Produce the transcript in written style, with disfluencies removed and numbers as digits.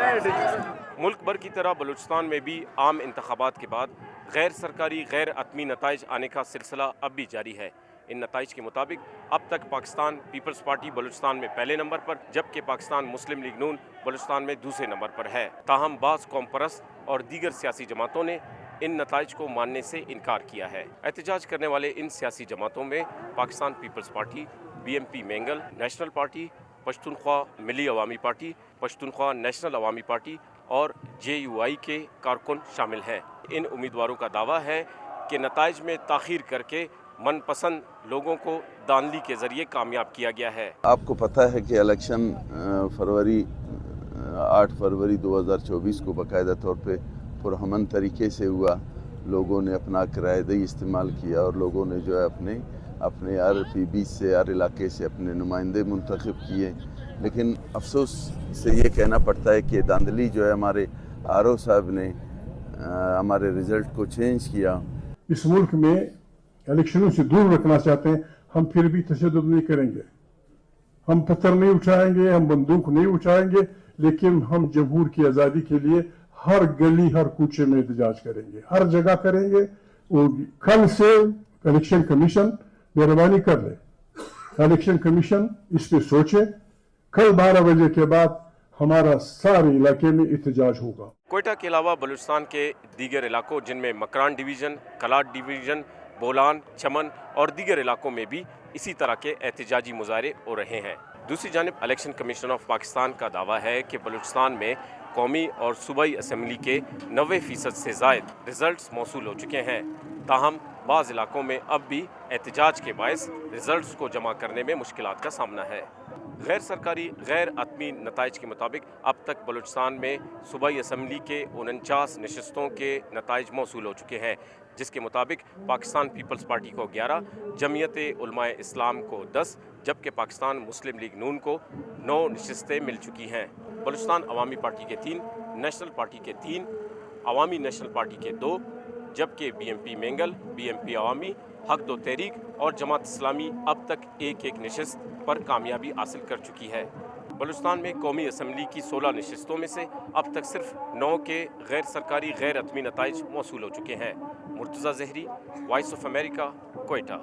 मुल्क भर की तरह बलूचिस्तान में भी आम इंतखाबात के बाद गैर सरकारी गैर अतमी नताइज आने का सिलसिला अब भी जारी है। इन नताइज के मुताबिक अब तक पाकिस्तान पीपल्स पार्टी बलूचिस्तान में पहले नंबर पर, जबकि पाकिस्तान मुस्लिम लीग नून बलूचिस्तान में दूसरे नंबर पर है। ताहम बाज़ कौम परस्त और दीगर सियासी जमातों ने इन नताइज को मानने से इनकार किया है। एहतजाज करने वाले इन सियासी जमातों में Pakistan Peoples Party, BMP Mengal, National Party, Pashtunkhwa Milli Awami Party, Pashtunkhwa National Awami Party और JUI के कारकुन शामिल हैं। इन उम्मीदवारों का दावा है कि नताइज में ताख़ीर करके मनपसंद लोगों को दानली के ज़रिए कामयाब किया गया है। आपको पता है कि इलेक्शन 8 फरवरी 2024 को बाकायदा तौर पे पुरअमन तरीके से हुआ। लोगों ने अपना किराएदारी इस्तेमाल किया और लोगों ने जो है अपने हर PB से हर इलाके से अपने नुमाइंदे मुंतखब किए। लेकिन अफसोस से ये कहना पड़ता है कि धांधली जो है हमारे RO साहब ने हमारे रिज़ल्ट को चेंज किया। इस मुल्क में इलेक्शनों से दूर रखना चाहते हैं, हम फिर भी तशद्दुद नहीं करेंगे। हम पत्थर नहीं उठाएंगे, हम बंदूक नहीं उठाएंगे, लेकिन हम जमहूर की आज़ादी के लिए हर गली हर कूचे में एहतजाज करेंगे, हर जगह करेंगे। और कल से इलेक्शन कमीशन मेहरबानी कर ले, इलेक्शन कमीशन इस पे सोचे। कल 12 बजे के बाद हमारा सारे इलाके में एहतजाज होगा। कोयटा के अलावा बलूचिस्तान के दीगर इलाकों जिनमें मकरान डिवीज़न, कलाट डिवीज़न, बोलान, चमन और दीगर इलाकों में भी इसी तरह के एहतजाजी मुजाहरे हो रहे हैं। दूसरी जानिब इलेक्शन कमीशन ऑफ पाकिस्तान का दावा है कि बलूचिस्तान में कौमी और सूबाई असम्बली के 90% से ज़ायद रिज़ल्ट्स मौसूल हो चुके हैं। ताहम बाज़ इलाकों में अब भी एहतजाज के बायस रिज़ल्ट्स को जमा करने में मुश्किलात का सामना है। गैर सरकारी गैर अतमी नताइज के मुताबिक अब तक बलूचिस्तान में सूबाई असम्बली के 49 नशस्तों के नताइज मौसूल हो चुके हैं, जिसके मुताबिक पाकिस्तान पीपल्स पार्टी को 11, जमीयत उलमाए इस्लाम को 10, जबकि पाकिस्तान मुस्लिम लीग नून को 9 नशस्तें मिल चुकी हैं। बलूचिस्तान अवामी पार्टी के 3, नेशनल पार्टी के 3, अवामी नेशनल पार्टी के 2, जबकि BMP मैंगल, BMP अवामी, हक दो तहरीक और जमात इस्लामी अब तक एक नशस्त पर कामयाबी हासिल कर चुकी है। बलूचिस्तान में कौमी असम्बली की 16 नशस्तों में से अब तक सिर्फ 9 के गैर सरकारी गैर अतमी नताइज मौसूल हो चुके हैं। Murtaza Zehri, Voice of America, Quetta.